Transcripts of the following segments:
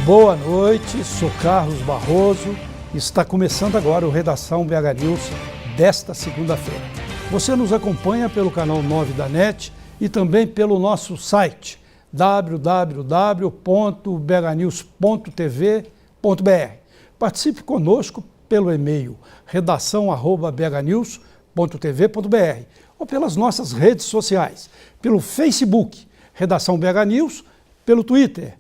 Boa noite, sou Carlos Barroso e está começando agora o Redação BH News desta segunda-feira. Você nos acompanha pelo canal 9 da NET e também pelo nosso site www.bhnews.tv.br. Participe conosco pelo e-mail redação@bhnews.tv.br ou pelas nossas redes sociais, pelo Facebook Redação BH News, pelo Twitter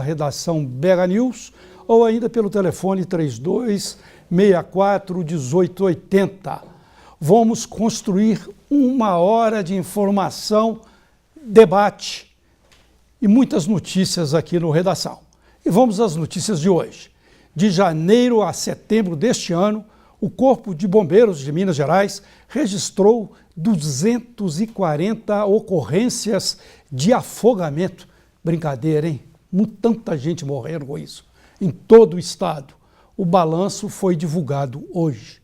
@Redação BH News ou ainda pelo telefone 3264-1880. Vamos construir uma hora de informação, debate e muitas notícias aqui no Redação. E vamos às notícias de hoje. De janeiro a setembro deste ano, o Corpo de Bombeiros de Minas Gerais registrou 240 ocorrências de afogamento. Brincadeira, hein? Tanta gente morrendo com isso. Em todo o estado. O balanço foi divulgado hoje.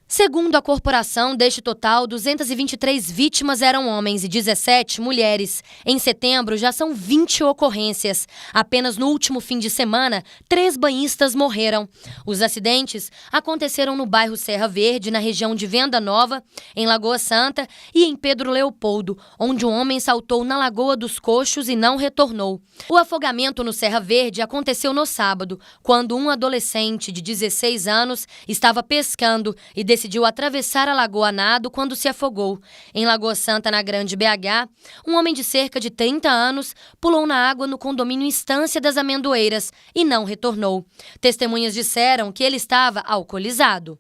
Segundo a corporação, deste total, 223 vítimas eram homens e 17 mulheres. Em setembro, já são 20 ocorrências. Apenas no último fim de semana, 3 banhistas morreram. Os acidentes aconteceram no bairro Serra Verde, na região de Venda Nova, em Lagoa Santa e em Pedro Leopoldo, onde um homem saltou na Lagoa dos Coxos e não retornou. O afogamento no Serra Verde aconteceu no sábado, quando um adolescente de 16 anos estava pescando e decidiu atravessar a lagoa a nado quando se afogou. Em Lagoa Santa, na Grande BH, um homem de cerca de 30 anos pulou na água no condomínio Estância das Amendoeiras e não retornou. Testemunhas disseram que ele estava alcoolizado.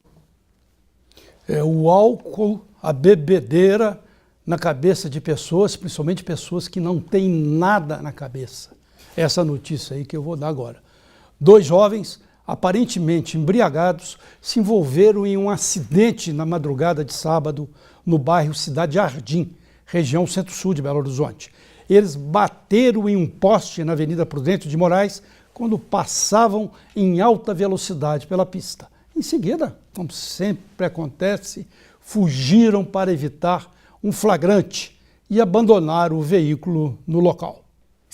O álcool, a bebedeira na cabeça de pessoas, principalmente pessoas que não têm nada na cabeça. Essa notícia aí que eu vou dar agora. 2 jovens aparentemente embriagados, se envolveram em um acidente na madrugada de sábado no bairro Cidade Jardim, região centro-sul de Belo Horizonte. Eles bateram em um poste na Avenida Prudente de Moraes quando passavam em alta velocidade pela pista. Em seguida, como sempre acontece, fugiram para evitar um flagrante e abandonaram o veículo no local.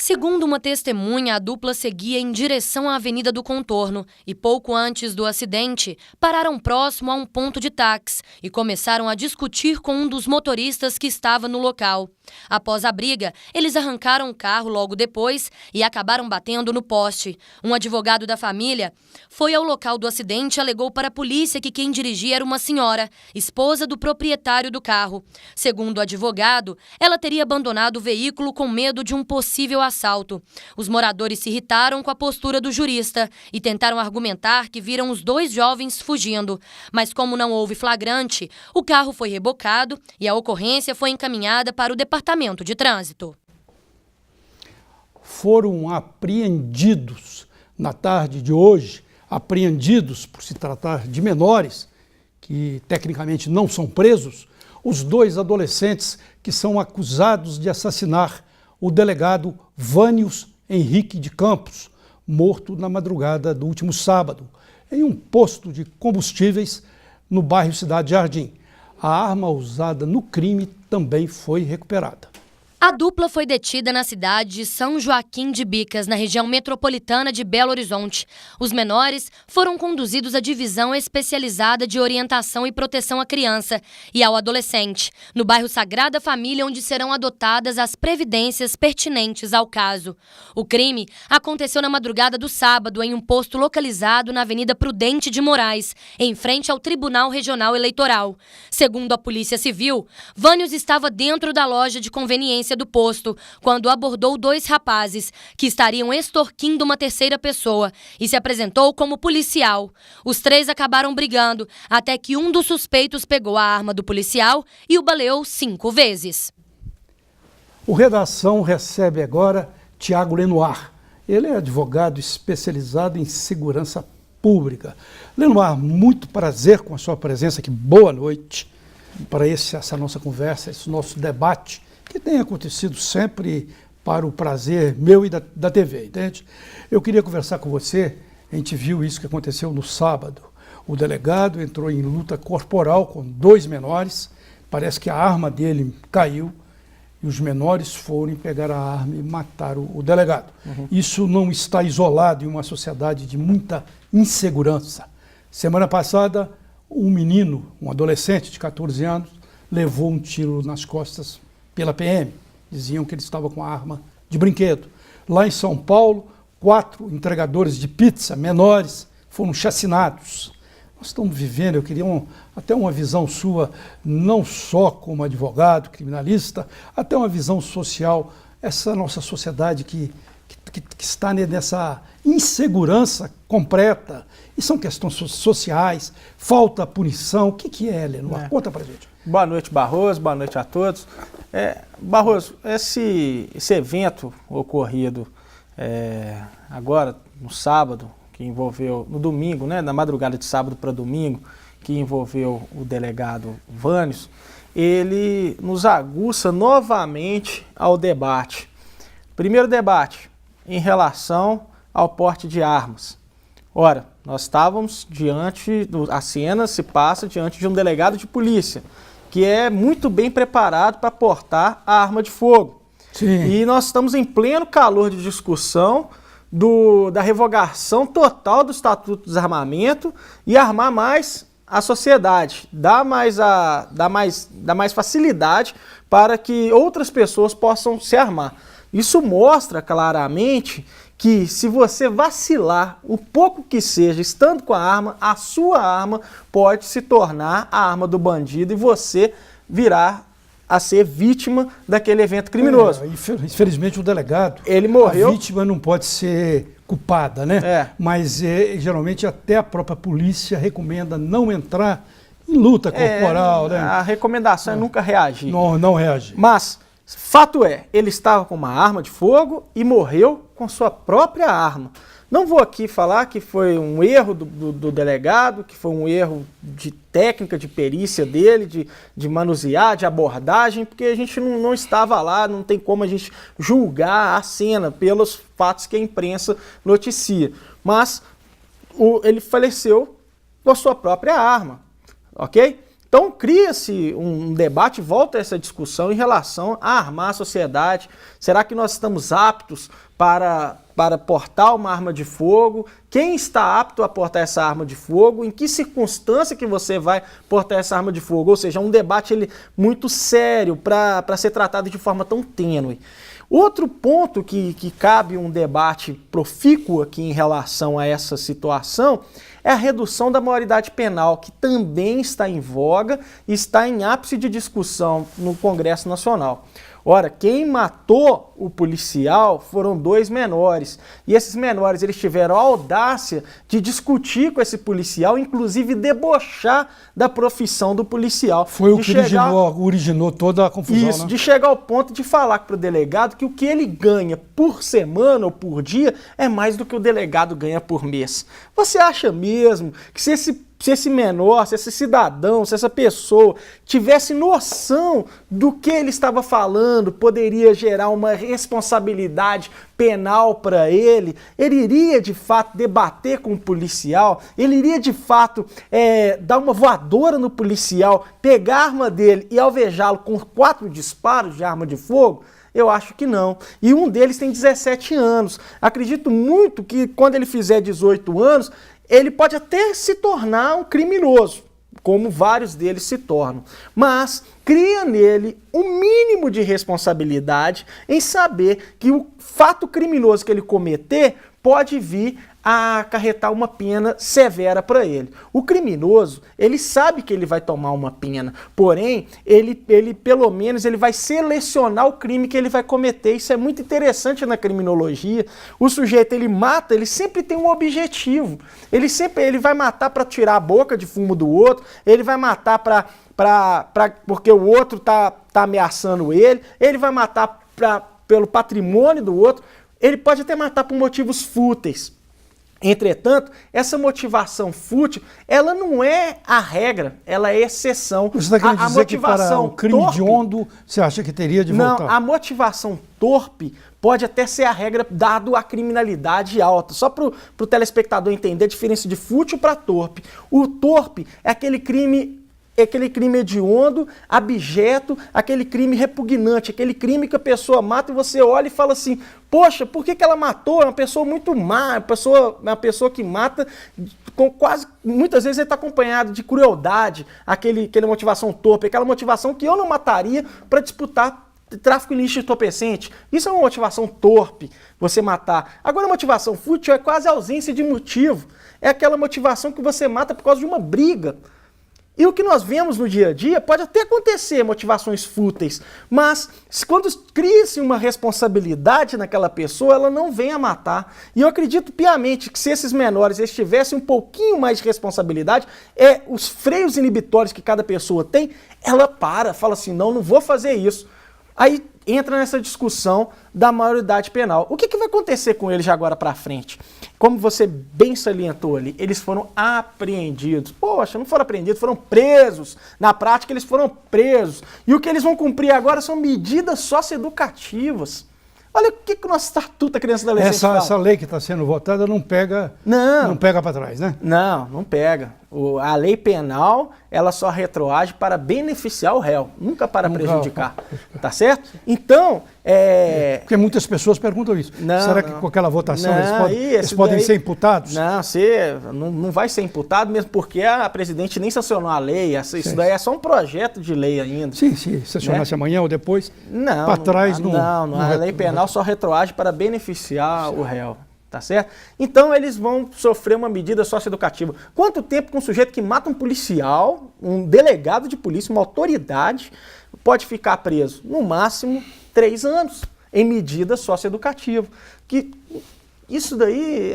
Segundo uma testemunha, a dupla seguia em direção à Avenida do Contorno e pouco antes do acidente, pararam próximo a um ponto de táxi e começaram a discutir com um dos motoristas que estava no local. Após a briga, eles arrancaram o carro logo depois e acabaram batendo no poste. Um advogado da família foi ao local do acidente e alegou para a polícia que quem dirigia era uma senhora, esposa do proprietário do carro. Segundo o advogado, ela teria abandonado o veículo com medo de um possível assalto. Os moradores se irritaram com a postura do jurista e tentaram argumentar que viram os 2 jovens fugindo. Mas como não houve flagrante, o carro foi rebocado e a ocorrência foi encaminhada para o Departamento de Trânsito. Foram apreendidos na tarde de hoje, apreendidos por se tratar de menores, que tecnicamente não são presos, os 2 adolescentes que são acusados de assassinar o delegado Vânios Henrique de Campos, morto na madrugada do último sábado, em um posto de combustíveis no bairro Cidade Jardim. A arma usada no crime também foi recuperada. A dupla foi detida na cidade de São Joaquim de Bicas, na região metropolitana de Belo Horizonte. Os menores foram conduzidos à Divisão Especializada de Orientação e Proteção à Criança e ao Adolescente, no bairro Sagrada Família, onde serão adotadas as previdências pertinentes ao caso. O crime aconteceu na madrugada do sábado em um posto localizado na Avenida Prudente de Moraes, em frente ao Tribunal Regional Eleitoral. Segundo a Polícia Civil, Vânios estava dentro da loja de conveniência do posto, quando abordou 2 rapazes que estariam extorquindo uma terceira pessoa e se apresentou como policial. Os 3 acabaram brigando, até que um dos suspeitos pegou a arma do policial e o baleou 5 vezes. O Redação recebe agora Tiago Lenoir. Ele é advogado especializado em segurança pública. Lenoir, muito prazer com a sua presença aqui. Boa noite para essa nossa conversa, esse nosso debate, que tem acontecido sempre para o prazer meu e da TV, entende? Eu queria conversar com você, a gente viu isso que aconteceu no sábado. O delegado entrou em luta corporal com 2 menores, parece que a arma dele caiu e os menores foram pegar a arma e mataram o delegado. Isso não está isolado em uma sociedade de muita insegurança. Semana passada, um menino, um adolescente de 14 anos, levou um tiro nas costas pela PM. Diziam que ele estava com a arma de brinquedo. Lá em São Paulo, 4 entregadores de pizza menores foram chacinados. Nós estamos vivendo, eu queria até uma visão sua, não só como advogado, criminalista, até uma visão social, essa nossa sociedade que está nessa insegurança completa, e são questões sociais, falta punição, o que é, Lenor? Conta pra gente. Boa noite, Barroso, boa noite a todos. Barroso, esse evento ocorrido agora, no sábado, que envolveu, no domingo, né, na madrugada de sábado para domingo, que envolveu o delegado Vânios, ele nos aguça novamente ao debate. Primeiro debate, em relação ao porte de armas. Ora, nós estávamos a cena se passa diante de um delegado de polícia, que é muito bem preparado para portar a arma de fogo. Sim. E nós estamos em pleno calor de discussão da revogação total do Estatuto do Desarmamento e armar mais a sociedade, dar mais facilidade para que outras pessoas possam se armar. Isso mostra claramente que se você vacilar, o pouco que seja, estando com a arma, a sua arma pode se tornar a arma do bandido e você virar a ser vítima daquele evento criminoso. Infelizmente o delegado, ele morreu. A vítima não pode ser culpada, né? Mas geralmente até a própria polícia recomenda não entrar em luta corporal, né? A recomendação é nunca reagir. Não reagir. Mas fato é, ele estava com uma arma de fogo e morreu com sua própria arma. Não vou aqui falar que foi um erro do delegado, que foi um erro de técnica, de perícia dele, de manusear, de abordagem, porque a gente não estava lá, não tem como a gente julgar a cena pelos fatos que a imprensa noticia. Mas ele faleceu com a sua própria arma, ok? Então cria-se um debate, volta essa discussão em relação a armar a sociedade. Será que nós estamos aptos para portar uma arma de fogo? Quem está apto a portar essa arma de fogo? Em que circunstância que você vai portar essa arma de fogo? Ou seja, é um debate muito sério para ser tratado de forma tão tênue. Outro ponto que cabe um debate profícuo aqui em relação a essa situação é a redução da maioridade penal, que também está em voga e está em ápice de discussão no Congresso Nacional. Ora, quem matou o policial foram 2 menores. E esses menores eles tiveram a audácia de discutir com esse policial, inclusive debochar da profissão do policial. Foi o que originou toda a confusão. Isso, né? De chegar ao ponto de falar para o delegado que o que ele ganha por semana ou por dia é mais do que o delegado ganha por mês. Você acha mesmo que se esse menor, se esse cidadão, se essa pessoa tivesse noção do que ele estava falando, poderia gerar uma responsabilidade penal para ele iria de fato debater com o policial, ele iria de fato dar uma voadora no policial, pegar a arma dele e alvejá-lo com 4 disparos de arma de fogo? Eu acho que não. E um deles tem 17 anos. Acredito muito que quando ele fizer 18 anos, ele pode até se tornar um criminoso, como vários deles se tornam. Mas cria nele um mínimo de responsabilidade em saber que o fato criminoso que ele cometer pode vir a acarretar uma pena severa para ele. O criminoso, ele sabe que ele vai tomar uma pena, porém, ele pelo menos ele vai selecionar o crime que ele vai cometer. Isso é muito interessante na criminologia. O sujeito, ele mata, ele sempre tem um objetivo. Ele vai matar para tirar a boca de fumo do outro, ele vai matar porque o outro tá ameaçando ele vai matar pelo patrimônio do outro, ele pode até matar por motivos fúteis. Entretanto, essa motivação fútil, ela não é a regra, ela é exceção. Você está querendo dizer que para o crime hediondo, você acha que teria de voltar? Não, a motivação torpe pode até ser a regra dado a criminalidade alta. Só para o telespectador entender a diferença de fútil para torpe. O torpe é aquele crime aquele crime hediondo, abjeto, aquele crime repugnante, aquele crime que a pessoa mata e você olha e fala assim, poxa, por que ela matou? É uma pessoa muito má, uma pessoa que mata com quase, muitas vezes ele está acompanhado de crueldade, aquela motivação torpe, aquela motivação que eu não mataria para disputar tráfico ilícito entorpecente. Isso é uma motivação torpe, você matar. Agora, a motivação fútil é quase ausência de motivo. É aquela motivação que você mata por causa de uma briga. E o que nós vemos no dia a dia pode até acontecer motivações fúteis, mas quando cria-se uma responsabilidade naquela pessoa, ela não vem a matar. E eu acredito piamente que se esses menores eles tivessem um pouquinho mais de responsabilidade, os freios inibitórios que cada pessoa tem, ela fala assim, não vou fazer isso. Aí entra nessa discussão da maioridade penal. O que vai acontecer com eles de agora para frente? Como você bem salientou ali, eles foram apreendidos. Poxa, não foram apreendidos, foram presos. Na prática, eles foram presos. E o que eles vão cumprir agora são medidas socioeducativas. Olha o que o nosso Estatuto da Criança e do Adolescente fala. Essa lei que está sendo votada não pega para trás, né? Não pega. A lei penal, ela só retroage para beneficiar o réu, nunca para prejudicar. Tá certo? Então, porque muitas pessoas perguntam isso. Será que com aquela votação eles podem ser imputados? Não vai ser imputado, mesmo porque a presidente nem sancionou a lei. Isso daí é só um projeto de lei ainda. Sim, sancionasse amanhã ou depois, para trás não. A lei penal só retroage para beneficiar o réu. Tá certo? Então eles vão sofrer uma medida socioeducativa. Quanto tempo que um sujeito que mata um policial, um delegado de polícia, uma autoridade, pode ficar preso? No máximo 3 anos, em medida socioeducativa. Isso daí,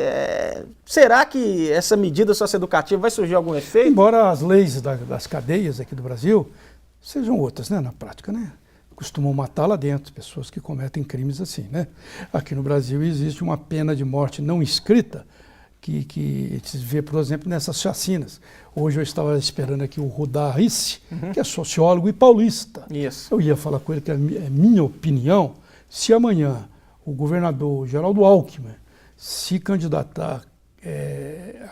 será que essa medida socioeducativa vai surgir algum efeito? Embora as leis das cadeias aqui do Brasil sejam outras, né, na prática, né? Costumam matar lá dentro pessoas que cometem crimes assim, né? Aqui no Brasil existe uma pena de morte não escrita que se vê, por exemplo, nessas chacinas. Hoje eu estava esperando aqui o Rudá Risse, que é sociólogo e paulista. Isso. Eu ia falar com ele que é minha opinião, se amanhã o governador Geraldo Alckmin se candidatar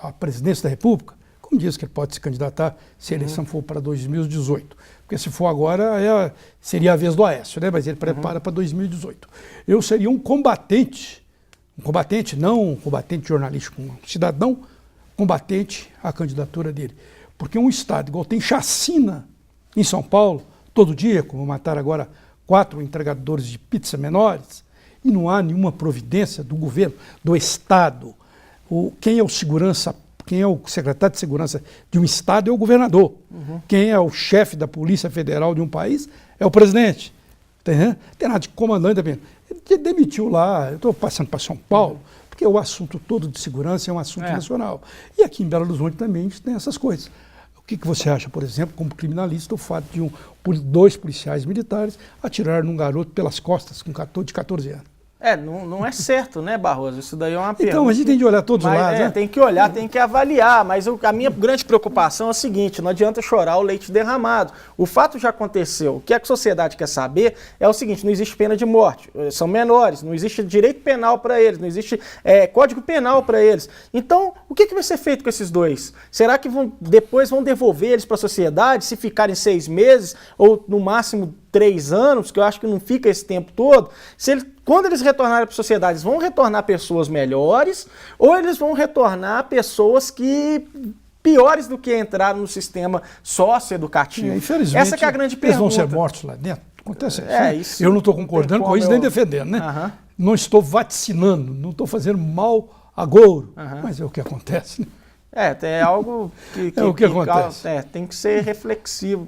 à presidência da República, como diz que ele pode se candidatar se a eleição for para 2018. Porque se for agora, seria a vez do Aécio, né? Mas ele prepara para 2018. Eu seria um combatente, não um combatente jornalístico, um cidadão combatente à candidatura dele. Porque um estado igual tem chacina em São Paulo, todo dia, como mataram agora 4 entregadores de pizza menores, e não há nenhuma providência do governo, do estado. Quem é o secretário de segurança de um estado é o governador. Quem é o chefe da Polícia Federal de um país é o presidente. Não tem nada de comandante. Ele demitiu lá, eu estou passando para São Paulo, porque o assunto todo de segurança é um assunto nacional. E aqui em Belo Horizonte também a gente tem essas coisas. O que você acha, por exemplo, como criminalista, o fato de 2 policiais militares atirar num garoto pelas costas de 14 anos? Não é certo, né, Barroso? Isso daí é uma pergunta. Então, a gente tem de olhar todos os lados, né? Tem que olhar, tem que avaliar, mas a minha grande preocupação é o seguinte, não adianta chorar o leite derramado. O fato já aconteceu. O que a sociedade quer saber é o seguinte, não existe pena de morte, são menores, não existe direito penal para eles, não existe código penal para eles. Então, o que vai ser feito com esses 2? Será que depois vão devolver eles para a sociedade, se ficarem 6 meses ou no máximo 3 anos, que eu acho que não fica esse tempo todo? Quando eles retornarem para a sociedade, eles vão retornar pessoas melhores ou eles vão retornar pessoas piores do que entraram no sistema socioeducativo? Infelizmente, essa que é a grande pergunta. Eles vão ser mortos lá dentro? Acontece isso. Isso. Eu não estou concordando com isso nem defendendo, né? Não estou vaticinando, não estou fazendo mal a Gouro, mas é o que acontece, né? É algo que acontece. Tem que ser reflexivo.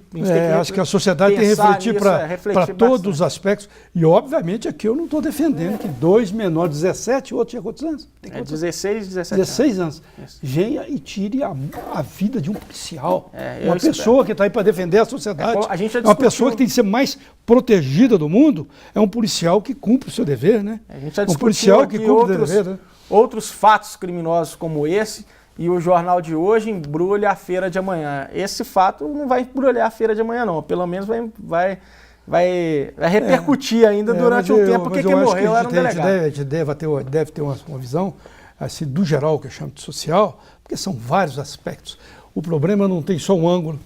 Acho que a sociedade tem que refletir para todos os aspectos. E, obviamente, aqui eu não estou defendendo que 2 menores, 17, outro tinha quantos anos? 16, 17 16 anos. Venha e tire a vida de um policial. Uma pessoa que está aí para defender a sociedade. Uma pessoa que tem que ser mais protegida do mundo. É um policial que cumpre o seu dever, né? A gente já um policial que cumpre o dever, né? Outros fatos criminosos como esse. E o jornal de hoje embrulha a feira de amanhã. Esse fato não vai embrulhar a feira de amanhã, não. Pelo menos vai repercutir ainda durante um tempo, porque quem morreu era um delegado. A gente deve ter uma visão assim, do geral, que eu chamo de social, porque são vários aspectos. O problema não tem só um ângulo.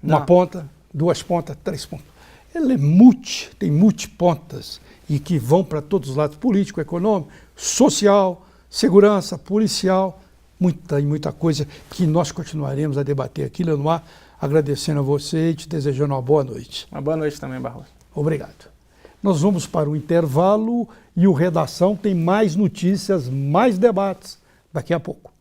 uma Não. ponta, 2 pontas, 3 pontas. Ele tem multipontas e que vão para todos os lados, político, econômico, social, segurança, policial, muita coisa que nós continuaremos a debater aqui, Leonor, agradecendo a você e te desejando uma boa noite. Uma boa noite também, Barroso. Obrigado. Nós vamos para o intervalo e o Redação tem mais notícias, mais debates daqui a pouco.